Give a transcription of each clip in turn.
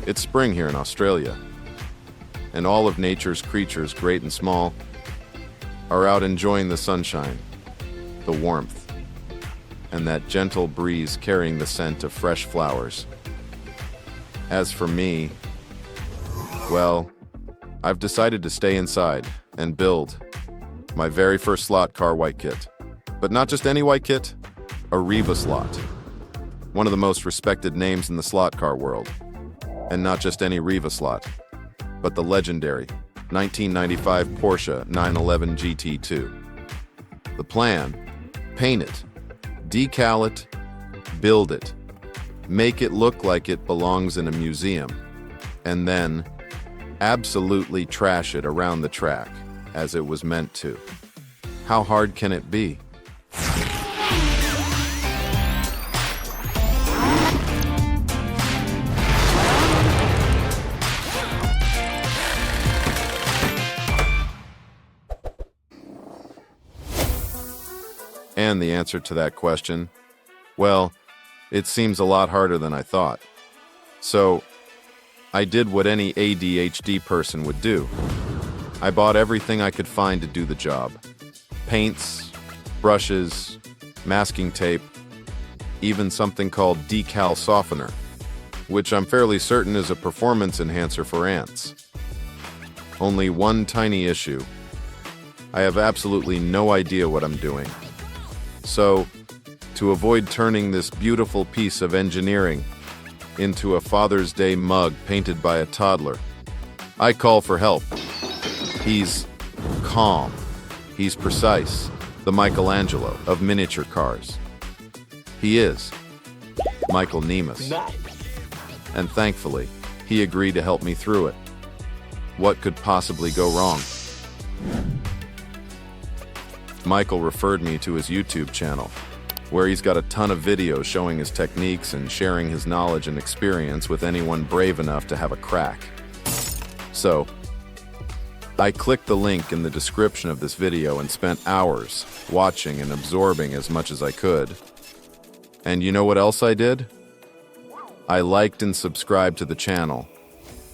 It's spring here in Australia, and all of nature's creatures, great and small, are out enjoying the sunshine, the warmth, and that gentle breeze carrying the scent of fresh flowers. As for me, well, I've decided to stay inside and build my very first slot car white kit. But not just any white kit, a Revoslot, one of the most respected names in the slot car world. And not just any Revoslot, but the legendary 1995 Porsche 911 GT2. The plan: paint it, decal it, build it, make it look like it belongs in a museum, and then absolutely trash it around the track as it was meant to. How hard can it be? And the answer to that question, well, it seems a lot harder than I thought. So, I did what any ADHD person would do. I bought everything I could find to do the job. Paints, brushes, masking tape, even something called decal softener, which I'm fairly certain is a performance enhancer for ants. Only one tiny issue. I have absolutely no idea what I'm doing. So, to avoid turning this beautiful piece of engineering into a Father's Day mug painted by a toddler, I call for help. He's calm. He's precise. The Michelangelo of miniature cars. He is Michael Niemas. And thankfully, he agreed to help me through it. What could possibly go wrong? Michael referred me to his YouTube channel, where he's got a ton of videos showing his techniques and sharing his knowledge and experience with anyone brave enough to have a crack. So, I clicked the link in the description of this video and spent hours watching and absorbing as much as I could. And you know what else I did? I liked and subscribed to the channel.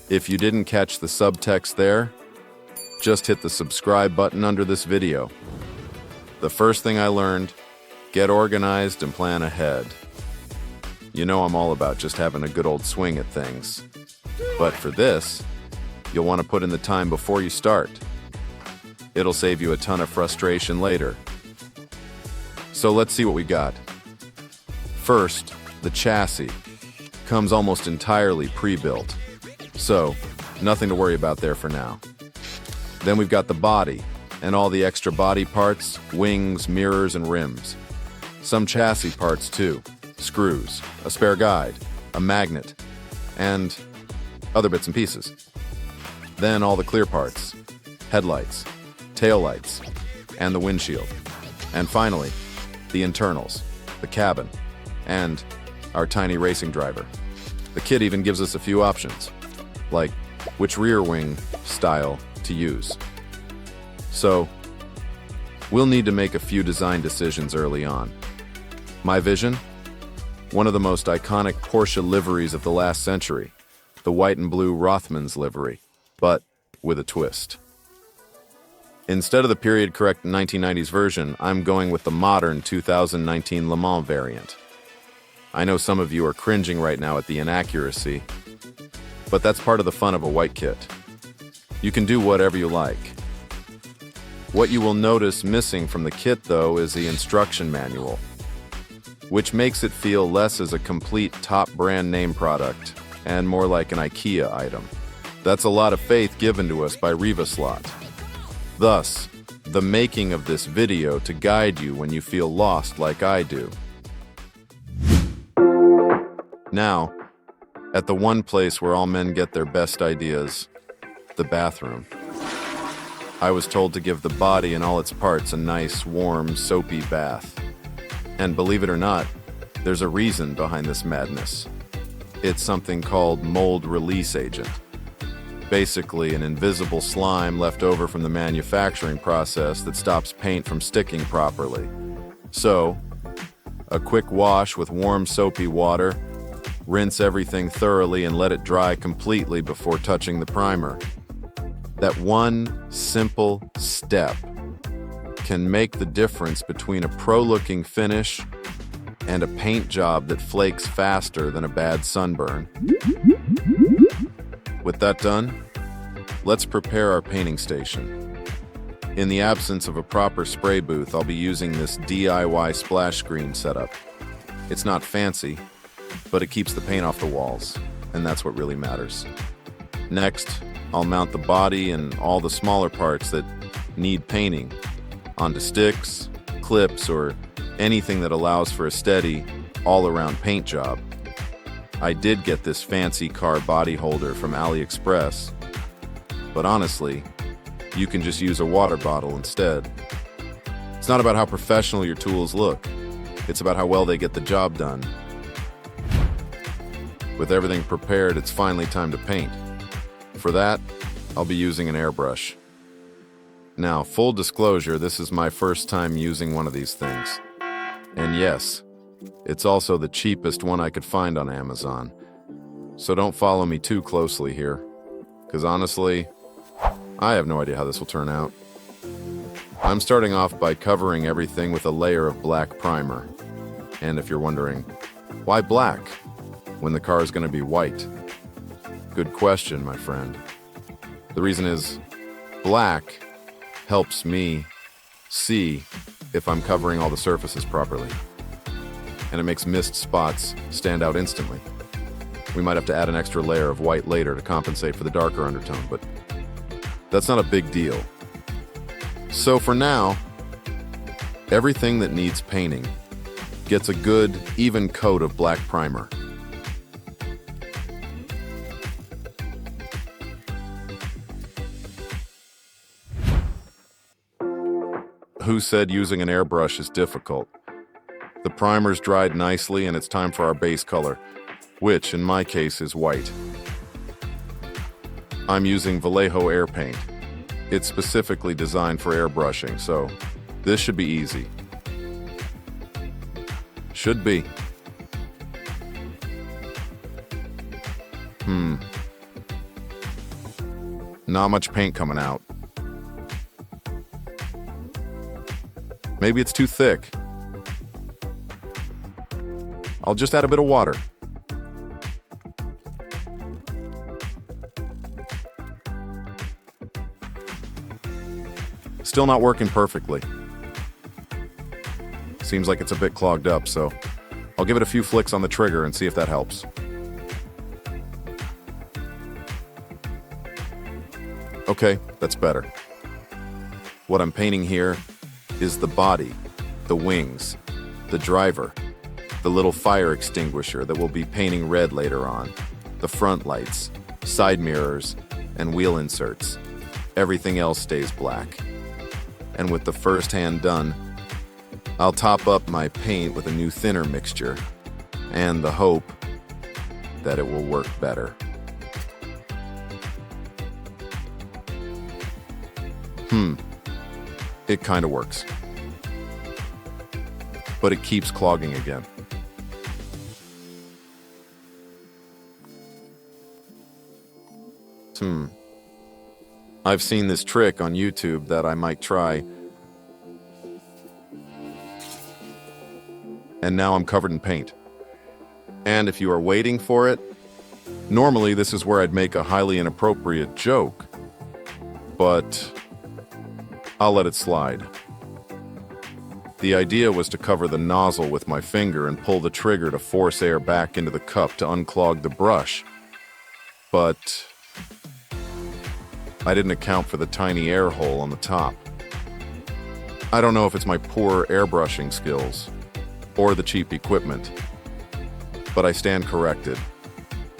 If you didn't catch the subtext there, just hit the subscribe button under this video. The first thing I learned: get organized and plan ahead. You know I'm all about just having a good old swing at things. But for this, you'll want to put in the time before you start. It'll save you a ton of frustration later. So let's see what we got. First, the chassis comes almost entirely pre-built, so nothing to worry about there for now. Then we've got the body and all the extra body parts, wings, mirrors, and rims. Some chassis parts too: screws, a spare guide, a magnet, and other bits and pieces. Then all the clear parts: headlights, taillights, and the windshield. And finally, the internals, the cabin, and our tiny racing driver. The kit even gives us a few options, like which rear wing style to use. So, we'll need to make a few design decisions early on. My vision? One of the most iconic Porsche liveries of the last century, the white and blue Rothmans livery, but with a twist. Instead of the period-correct 1990s version, I'm going with the modern 2019 Le Mans variant. I know some of you are cringing right now at the inaccuracy, but that's part of the fun of a white kit. You can do whatever you like. What you will notice missing from the kit, though, is the instruction manual, which makes it feel less as a complete top brand name product and more like an IKEA item. That's a lot of faith given to us by Revoslot. Thus, the making of this video to guide you when you feel lost like I do. Now, at the one place where all men get their best ideas, the bathroom. I was told to give the body and all its parts a nice, warm, soapy bath. And believe it or not, there's a reason behind this madness. It's something called mold release agent. Basically, an invisible slime left over from the manufacturing process that stops paint from sticking properly. So, a quick wash with warm, soapy water Rinse everything thoroughly and let it dry completely before touching the primer. That one simple step can make the difference between a pro-looking finish and a paint job that flakes faster than a bad sunburn. With that done, let's prepare our painting station. In the absence of a proper spray booth, I'll be using this DIY splash screen setup. It's not fancy, but it keeps the paint off the walls, and that's what really matters. Next, I'll mount the body and all the smaller parts that need painting onto sticks, clips, or anything that allows for a steady, all-around paint job. I did get this fancy car body holder from AliExpress, but honestly, you can just use a water bottle instead. It's not about how professional your tools look, it's about how well they get the job done. With everything prepared, it's finally time to paint. For that, I'll be using an airbrush. Now, full disclosure, this is my first time using one of these things. And yes, it's also the cheapest one I could find on Amazon. So don't follow me too closely here, because honestly, I have no idea how this will turn out. I'm starting off by covering everything with a layer of black primer. And if you're wondering, why black when the car is going to be white? Good question, my friend. The reason is, black helps me see if I'm covering all the surfaces properly. And it makes missed spots stand out instantly. We might have to add an extra layer of white later to compensate for the darker undertone, but that's not a big deal. So for now, everything that needs painting gets a good, even coat of black primer. Who said using an airbrush is difficult? The primer's dried nicely and it's time for our base color, which in my case is white. I'm using Vallejo air paint. It's specifically designed for airbrushing, so this should be easy. Should be. Not much paint coming out. Maybe it's too thick. I'll just add a bit of water. Still not working perfectly. Seems like it's a bit clogged up, so I'll give it a few flicks on the trigger and see if that helps. Okay, that's better. What I'm painting here is the body, the wings, the driver, the little fire extinguisher that will be painting red later on, the front lights, side mirrors, and wheel inserts. Everything else stays black. And with the first hand done, I'll top up my paint with a new thinner mixture and the hope that it will work better. It kind of works. But it keeps clogging again. I've seen this trick on YouTube that I might try. And now I'm covered in paint. And if you are waiting for it, normally this is where I'd make a highly inappropriate joke. But I'll let it slide. The idea was to cover the nozzle with my finger and pull the trigger to force air back into the cup to unclog the brush. But I didn't account for the tiny air hole on the top. I don't know if it's my poor airbrushing skills or the cheap equipment, but I stand corrected.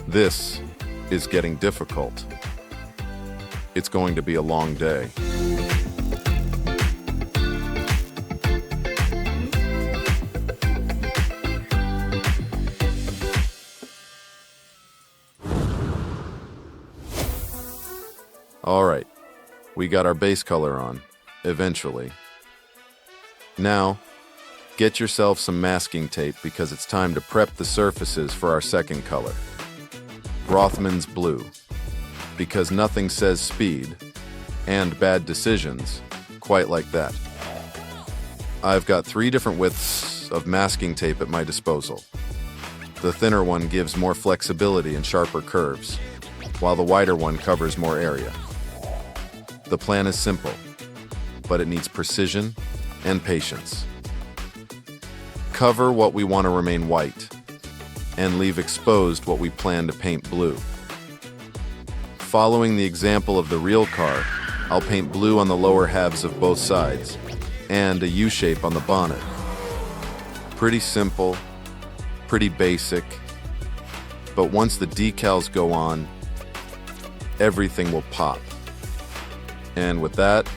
This is getting difficult. It's going to be a long day. All right, we got our base color on, eventually. Now, Get yourself some masking tape because it's time to prep the surfaces for our second color. Rothman's Blue. Because nothing says speed and bad decisions quite like that. I've got 3 different widths of masking tape at my disposal. The thinner one gives more flexibility and sharper curves, while the wider one covers more area. The plan is simple, but it needs precision and patience. Cover what we want to remain white, and leave exposed what we plan to paint blue. Following the example of the real car, I'll paint blue on the lower halves of both sides, and a U-shape on the bonnet. Pretty simple, pretty basic, but once the decals go on, everything will pop. And with that,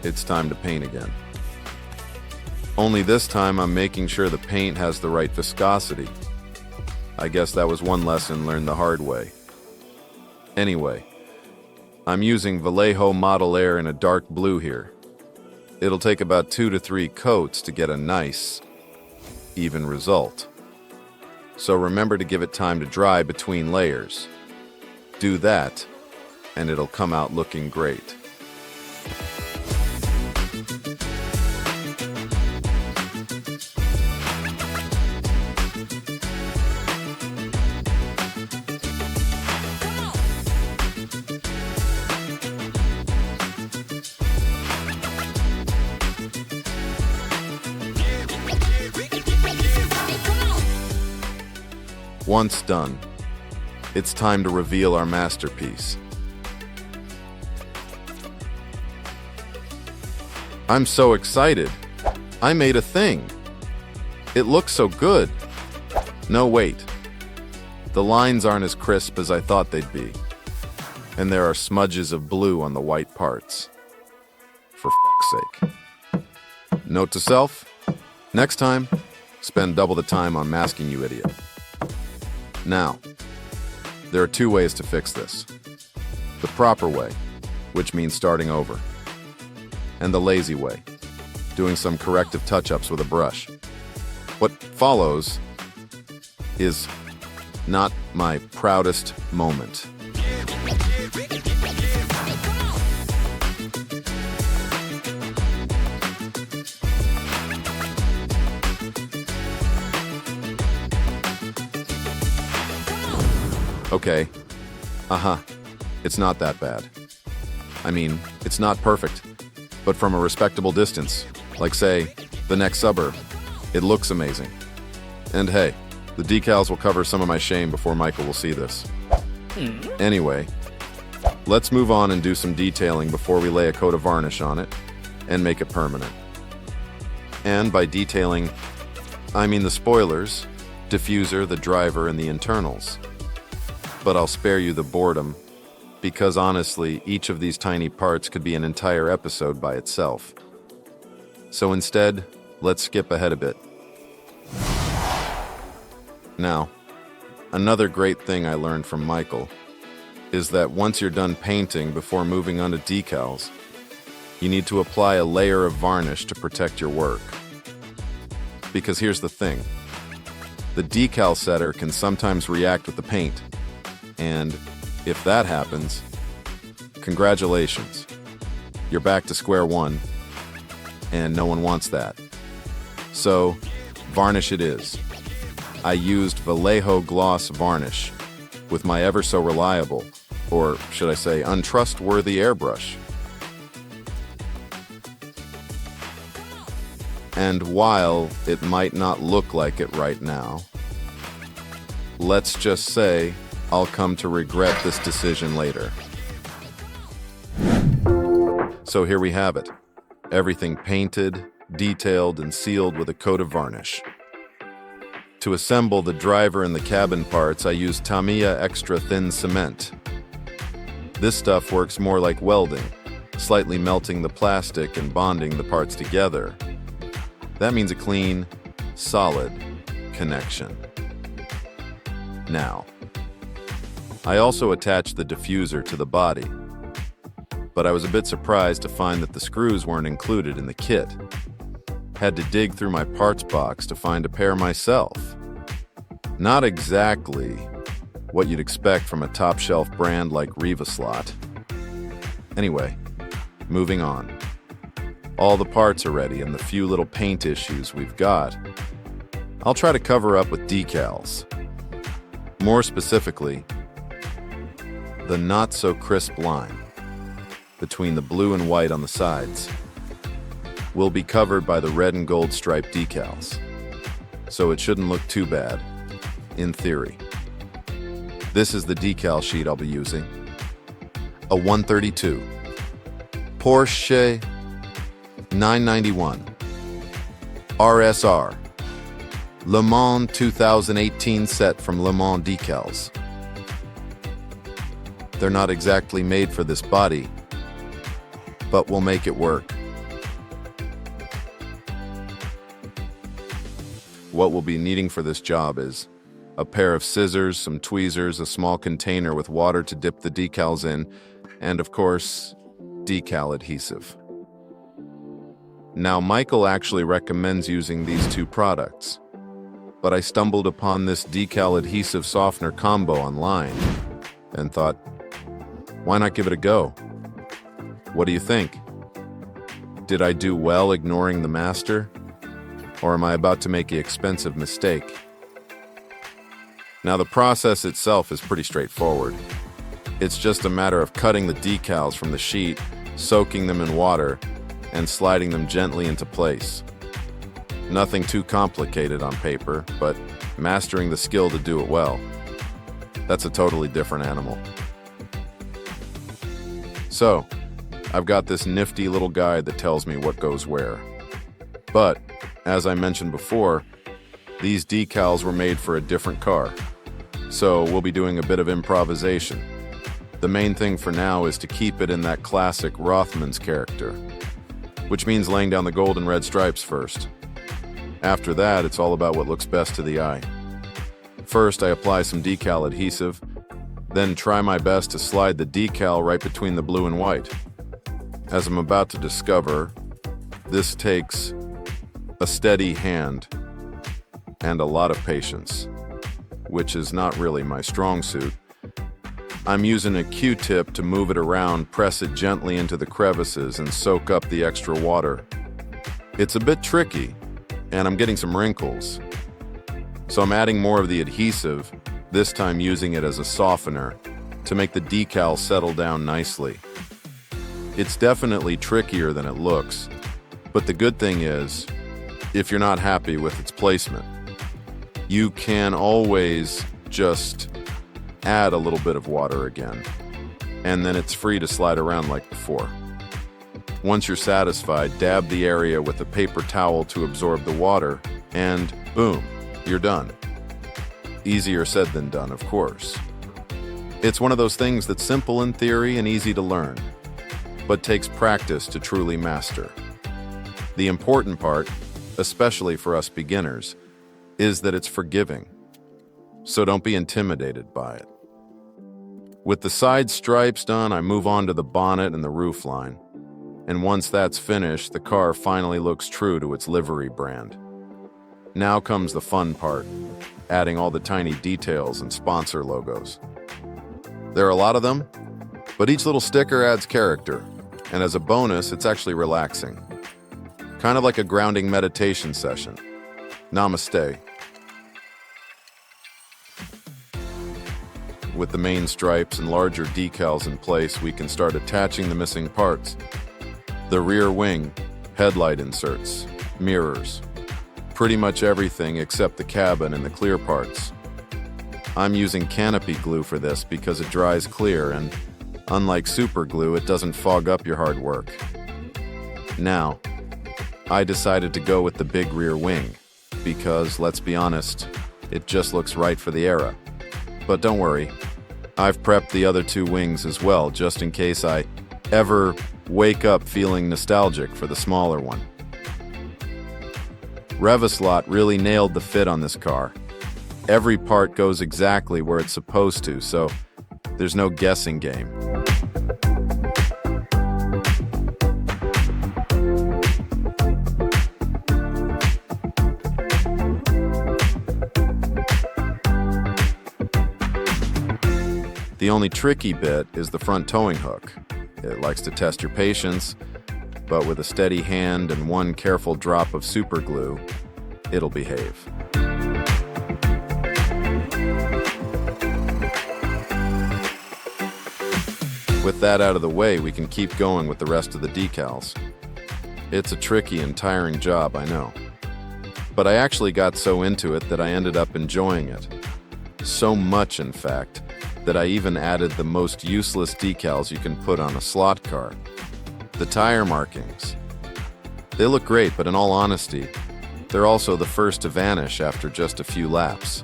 it's time to paint again. Only this time I'm making sure the paint has the right viscosity. I guess that was one lesson learned the hard way. Anyway, I'm using Vallejo Model Air in a dark blue here. It'll take about 2 to 3 coats to get a nice, even result. So remember to give it time to dry between layers. Do that, and it'll come out looking great. Once done, it's time to reveal our masterpiece. I'm so excited. I made a thing. It looks so good. No, wait. The lines aren't as crisp as I thought they'd be. And there are smudges of blue on the white parts. For fuck's sake. Note to self, next time, spend double the time on masking, you idiot. Now, there are 2 ways to fix this. The proper way, which means starting over. And the lazy way, doing some corrective touch-ups with a brush. What follows is not my proudest moment. Okay, it's not that bad. I mean, it's not perfect, but from a respectable distance, like say, the next suburb, it looks amazing. And hey, the decals will cover some of my shame before Michael will see this. Anyway, let's move on and do some detailing before we lay a coat of varnish on it and make it permanent. And by detailing, I mean the spoilers, diffuser, the driver, and the internals. But I'll spare you the boredom, because honestly, each of these tiny parts could be an entire episode by itself. So instead, let's skip ahead a bit. Now, another great thing I learned from Michael is that once you're done painting before moving on to decals, you need to apply a layer of varnish to protect your work. Because here's the thing, the decal setter can sometimes react with the paint. And if that happens, congratulations. You're back to square one, and no one wants that. So, varnish it is. I used Vallejo Gloss Varnish with my ever so reliable, or should I say untrustworthy airbrush. And while it might not look like it right now, let's just say I'll come to regret this decision later. So here we have it. Everything painted, detailed, and sealed with a coat of varnish. To assemble the driver and the cabin parts, I used Tamiya Extra Thin Cement. This stuff works more like welding, slightly melting the plastic and bonding the parts together. That means a clean, solid connection. Now, I also attached the diffuser to the body, but I was a bit surprised to find that the screws weren't included in the kit. had to dig through my parts box to find a pair myself. Not exactly what you'd expect from a top-shelf brand like Revoslot. Anyway, moving on. All the parts are ready and the few little paint issues we've got, I'll try to cover up with decals. More specifically, the not-so-crisp line between the blue and white on the sides will be covered by the red and gold striped decals, so it shouldn't look too bad, in theory. This is the decal sheet I'll be using. A 132 Porsche 991 RSR Le Mans 2018 set from Le Mans Decals. They're not exactly made for this body, but we'll make it work. What we'll be needing for this job is a pair of scissors, some tweezers, a small container with water to dip the decals in, and of course, decal adhesive. Now, Michael actually recommends using these two products, but I stumbled upon this decal adhesive softener combo online and thought, why not give it a go? What do you think? Did I do well ignoring the master? Or am I about to make an expensive mistake? Now, the process itself is pretty straightforward. It's just a matter of cutting the decals from the sheet, soaking them in water, and sliding them gently into place. Nothing too complicated on paper, but mastering the skill to do it well. That's a totally different animal. So, I've got this nifty little guide that tells me what goes where. But, as I mentioned before, these decals were made for a different car. So we'll be doing a bit of improvisation. The main thing for now is to keep it in that classic Rothman's character, which means laying down the gold and red stripes first. After that, it's all about what looks best to the eye. First, I apply some decal adhesive, then try my best to slide the decal right between the blue and white. As I'm about to discover, this takes a steady hand and a lot of patience, which is not really my strong suit. I'm using a Q-tip to move it around, press it gently into the crevices, and soak up the extra water. It's a bit tricky, and I'm getting some wrinkles. So I'm adding more of the adhesive, this time using it as a softener, to make the decal settle down nicely. It's definitely trickier than it looks, but the good thing is, if you're not happy with its placement, you can always just add a little bit of water again, and then it's free to slide around like before. Once you're satisfied, dab the area with a paper towel to absorb the water, and boom, you're done. Easier said than done, of course. It's one of those things that's simple in theory and easy to learn, but takes practice to truly master. The important part, especially for us beginners, is that it's forgiving, so don't be intimidated by it. With the side stripes done, I move on to the bonnet and the roofline, and once that's finished, the car finally looks true to its livery brand. Now comes the fun part, adding all the tiny details and sponsor logos. There are a lot of them, but each little sticker adds character, and as a bonus, it's actually relaxing. Kind of like a grounding meditation session. Namaste. With the main stripes and larger decals in place, we can start attaching the missing parts. The rear wing, headlight inserts, mirrors, pretty much everything except the cabin and the clear parts. I'm using canopy glue for this because it dries clear and, unlike super glue, it doesn't fog up your hard work. Now, I decided to go with the big rear wing because, let's be honest, it just looks right for the era. But don't worry, I've prepped the other two wings as well, just in case I ever wake up feeling nostalgic for the smaller one. Revoslot really nailed the fit on this car. Every part goes exactly where it's supposed to, so there's no guessing game. The only tricky bit is the front towing hook. It likes to test your patience, but with a steady hand and one careful drop of super glue, it'll behave. With that out of the way, we can keep going with the rest of the decals. It's a tricky and tiring job, I know. But I actually got so into it that I ended up enjoying it. So much, in fact, that I even added the most useless decals you can put on a slot car. The tire markings. They look great, but in all honesty, they're also the first to vanish after just a few laps,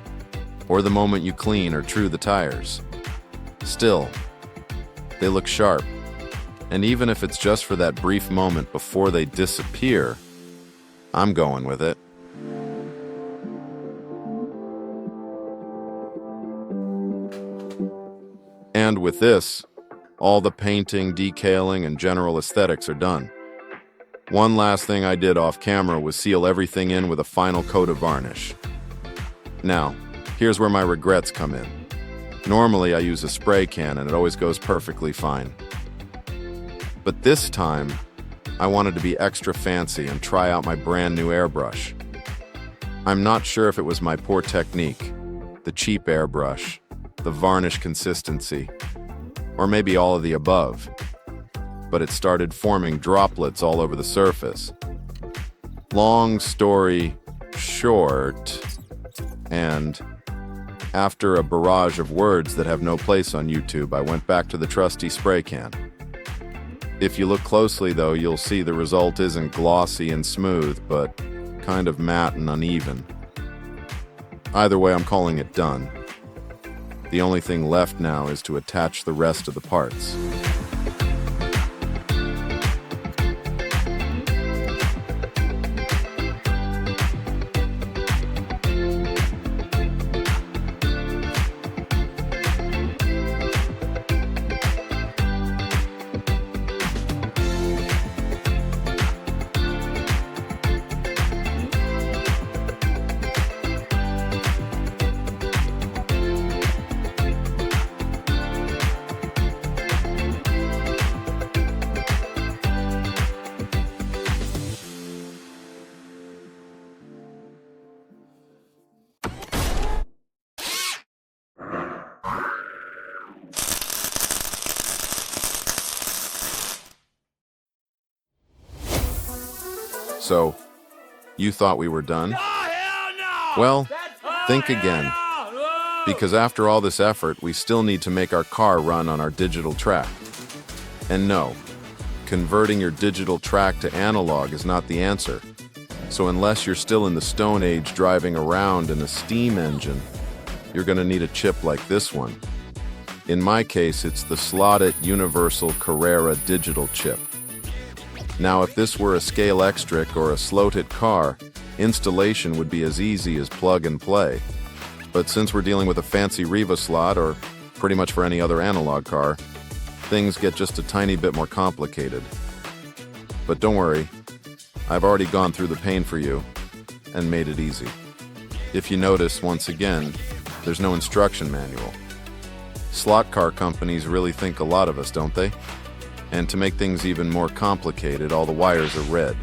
or the moment you clean or true the tires. Still, they look sharp, and even if it's just for that brief moment before they disappear, I'm going with it. And with this, all the painting, decaling, and general aesthetics are done. One last thing I did off camera was seal everything in with a final coat of varnish. Now, here's where my regrets come in. Normally I use a spray can and it always goes perfectly fine. But this time, I wanted to be extra fancy and try out my brand new airbrush. I'm not sure if it was my poor technique, the cheap airbrush, the varnish consistency, or maybe all of the above, but it started forming droplets all over the surface. Long story short, and after a barrage of words that have no place on YouTube, I went back to the trusty spray can. If you look closely though, you'll see the result isn't glossy and smooth, but kind of matte and uneven. Either way, I'm calling it done. The only thing left now is to attach the rest of the parts. So, you thought we were done? Well, think again. Because after all this effort, we still need to make our car run on our digital track. And no, converting your digital track to analog is not the answer. So unless you're still in the Stone Age driving around in a steam engine, you're going to need a chip like this one. In my case, it's the slotted Universal Carrera digital chip. Now, if this were a Scale Extric or a Slow-Tit car, installation would be as easy as plug and play. But since we're dealing with a fancy Revoslot, or pretty much for any other analog car, things get just a tiny bit more complicated. But don't worry, I've already gone through the pain for you and made it easy. If you notice, once again, there's no instruction manual. Slot car companies really think a lot of us, don't they? And to make things even more complicated, all the wires are red.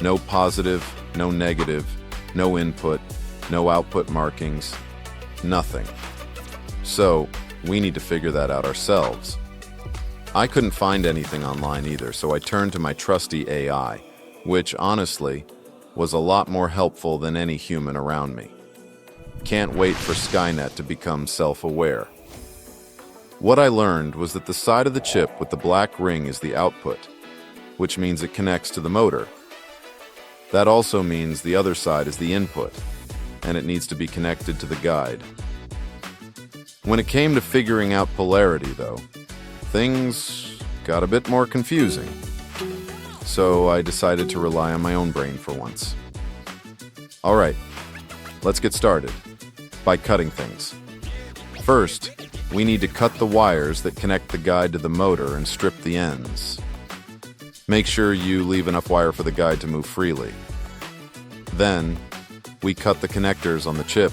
No positive, no negative, no input, no output markings, nothing. So, we need to figure that out ourselves. I couldn't find anything online either, so I turned to my trusty AI, which, honestly, was a lot more helpful than any human around me. Can't wait for Skynet to become self-aware. What I learned was that the side of the chip with the black ring is the output, which means it connects to the motor. That also means the other side is the input, and it needs to be connected to the guide. When it came to figuring out polarity, though, things got a bit more confusing. So I decided to rely on my own brain for once. All right, let's get started by cutting things. First, we need to cut the wires that connect the guide to the motor and strip the ends. Make sure you leave enough wire for the guide to move freely. Then, we cut the connectors on the chip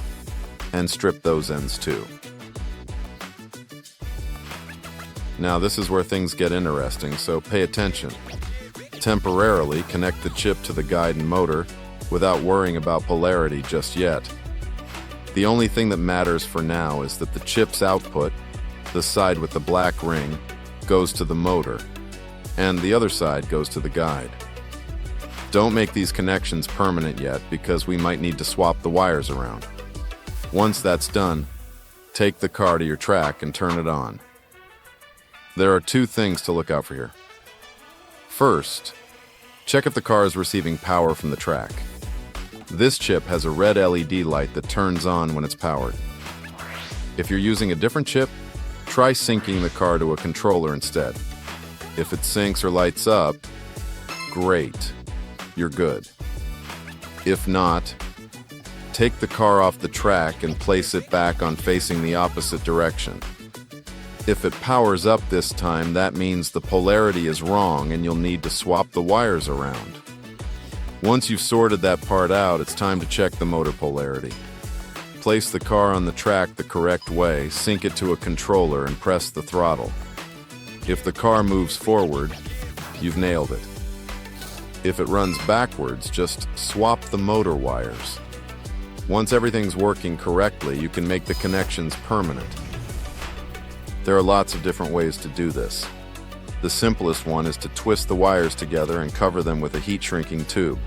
and strip those ends too. Now this is where things get interesting, so pay attention. Temporarily connect the chip to the guide and motor without worrying about polarity just yet. The only thing that matters for now is that the chip's output, the side with the black ring, goes to the motor, and the other side goes to the guide. Don't make these connections permanent yet because we might need to swap the wires around. Once that's done, take the car to your track and turn it on. There are two things to look out for here. First, check if the car is receiving power from the track. This chip has a red LED light that turns on when it's powered. If you're using a different chip, try syncing the car to a controller instead. If it syncs or lights up, great, you're good. If not, take the car off the track and place it back on facing the opposite direction. If it powers up this time, that means the polarity is wrong and you'll need to swap the wires around. Once you've sorted that part out, it's time to check the motor polarity. Place the car on the track the correct way, sync it to a controller, and press the throttle. If the car moves forward, you've nailed it. If it runs backwards, just swap the motor wires. Once everything's working correctly, you can make the connections permanent. There are lots of different ways to do this. The simplest one is to twist the wires together and cover them with a heat-shrinking tube.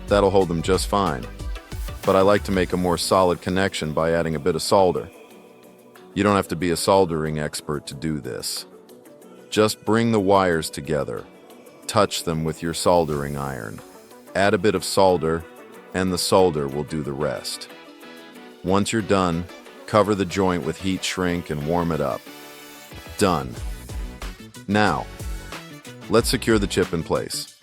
That'll hold them just fine. But I like to make a more solid connection by adding a bit of solder. You don't have to be a soldering expert to do this. Just bring the wires together, touch them with your soldering iron, add a bit of solder, and the solder will do the rest. Once you're done, cover the joint with heat shrink and warm it up. Done. Now, let's secure the chip in place.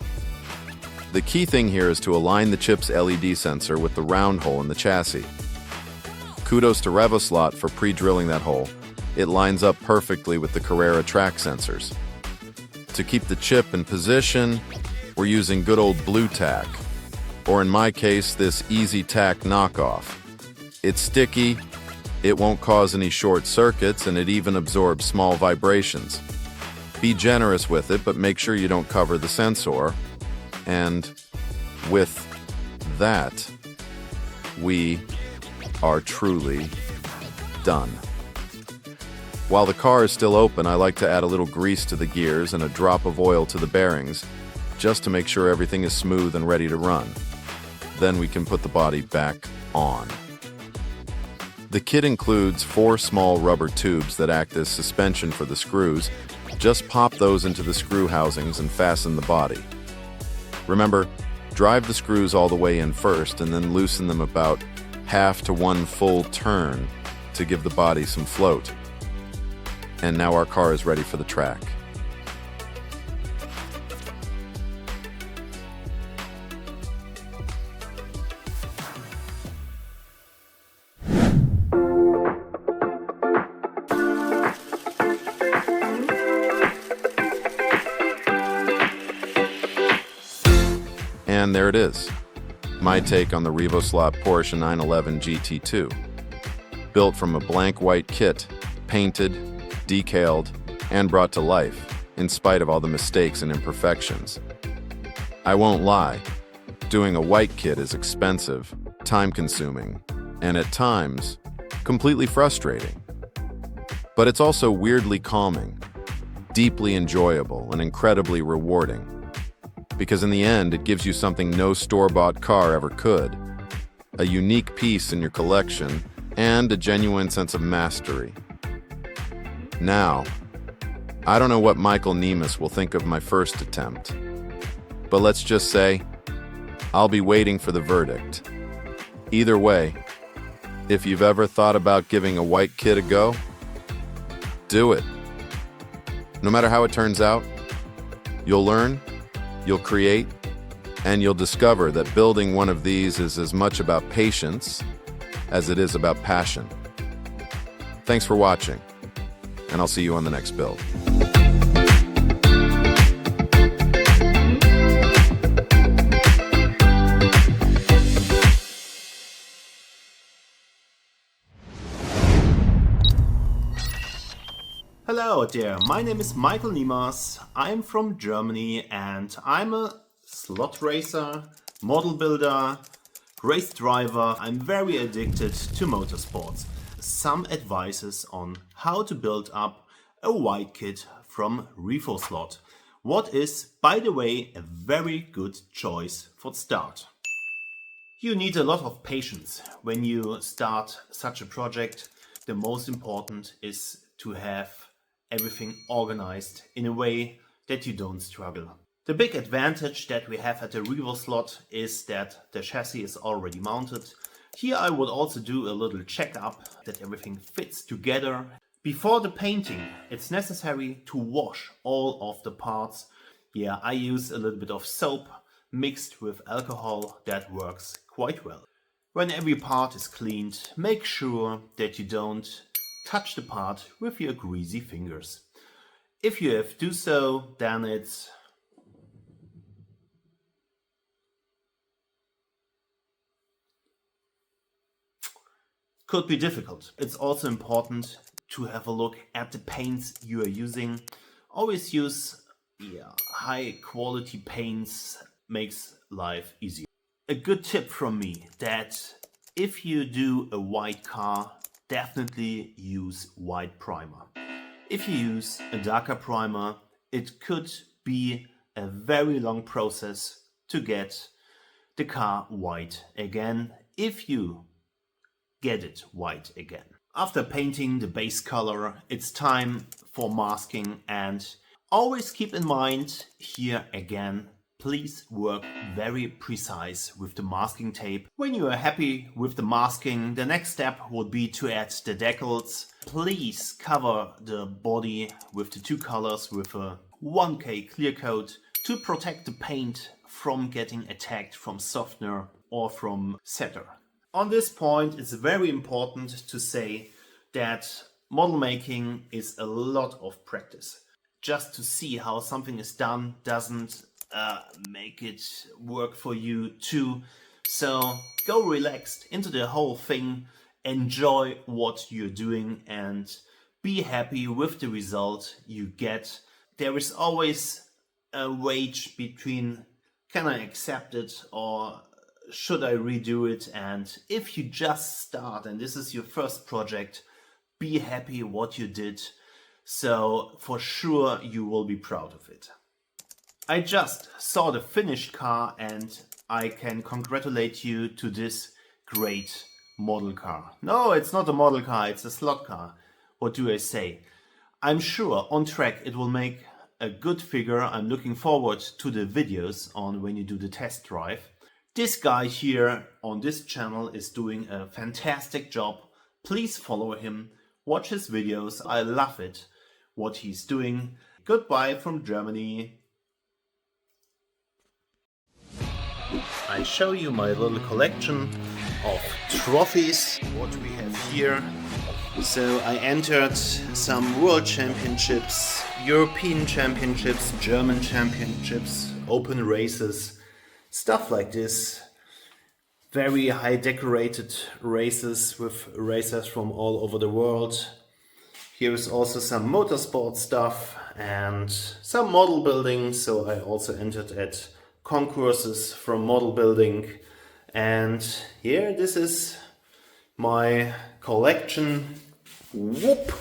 The key thing here is to align the chip's LED sensor with the round hole in the chassis. Kudos to Revoslot for pre-drilling that hole. It lines up perfectly with the Carrera track sensors. To keep the chip in position, we're using good old blue tack, or in my case, this Easy Tack knockoff. It's sticky, it won't cause any short circuits, and it even absorbs small vibrations. Be generous with it, but make sure you don't cover the sensor. And with that, we are truly done. While the car is still open, I like to add a little grease to the gears and a drop of oil to the bearings, just to make sure everything is smooth and ready to run. Then we can put the body back on. The kit includes 4 small rubber tubes that act as suspension for the screws. Just pop those into the screw housings and fasten the body. Remember, drive the screws all the way in first and then loosen them about half to 1 full turn to give the body some float. And now our car is ready for the track. And there it is, my take on the Revoslot Porsche 911 GT2. Built from a blank white kit, painted, decaled, and brought to life, in spite of all the mistakes and imperfections. I won't lie, doing a white kit is expensive, time-consuming, and at times, completely frustrating. But it's also weirdly calming, deeply enjoyable, and incredibly rewarding. Because in the end, it gives you something no store-bought car ever could. A unique piece in your collection, and a genuine sense of mastery. Now, I don't know what Michael Niemas will think of my first attempt. But let's just say, I'll be waiting for the verdict. Either way, if you've ever thought about giving a white kit a go, do it. No matter how it turns out, you'll learn, you'll create, and you'll discover that building one of these is as much about patience as it is about passion. Thanks for watching, and I'll see you on the next build. Hello. Hello there, my name is Michael Niemas. I'm from Germany and I'm a slot racer, model builder, race driver. I'm very addicted to motorsports. Some advices on how to build up a white kit from Revoslot. What is, by the way, a very good choice for the start. You need a lot of patience when you start such a project. The most important is to have everything organized in a way that you don't struggle. The big advantage that we have at the Revoslot is that the chassis is already mounted. Here I would also do a little checkup that everything fits together. Before the painting, it's necessary to wash all of the parts. Yeah, I use a little bit of soap mixed with alcohol. That works quite well. When every part is cleaned, make sure that you don't touch the part with your greasy fingers. If you have to do so, then it's could be difficult. It's also important to have a look at the paints you are using. Always use high quality paints, makes life easier. A good tip from me that if you do a white car, definitely use white primer. If you use a darker primer, it could be a very long process to get the car white again, if you get it white again. After painting the base color, it's time for masking, and always keep in mind here again, please work very precise with the masking tape. When you are happy with the masking, the next step would be to add the decals. Please cover the body with the two colors with a 1K clear coat to protect the paint from getting attacked from softener or from setter. On this point, it's very important to say that model making is a lot of practice. Just to see how something is done doesn't make it work for you too. So go relaxed into the whole thing, enjoy what you're doing and be happy with the result you get. There is always a wage between can I accept it or should I redo it? And if you just start and this is your first project, be happy what you did. So for sure you will be proud of it. I just saw the finished car and I can congratulate you to this great model car. No, it's not a model car, it's a slot car. What do I say? I'm sure on track it will make a good figure. I'm looking forward to the videos on when you do the test drive. This guy here on this channel is doing a fantastic job. Please follow him, watch his videos. I love it, what he's doing. Goodbye from Germany. I show you my little collection of trophies, what we have here. So I entered some World Championships, European Championships, German Championships, open races, stuff like this. Very high decorated races with racers from all over the world. Here is also some motorsport stuff and some model building. So I also entered at concourses from model building, and here this is my collection. Whoop!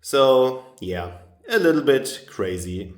So yeah, a little bit crazy.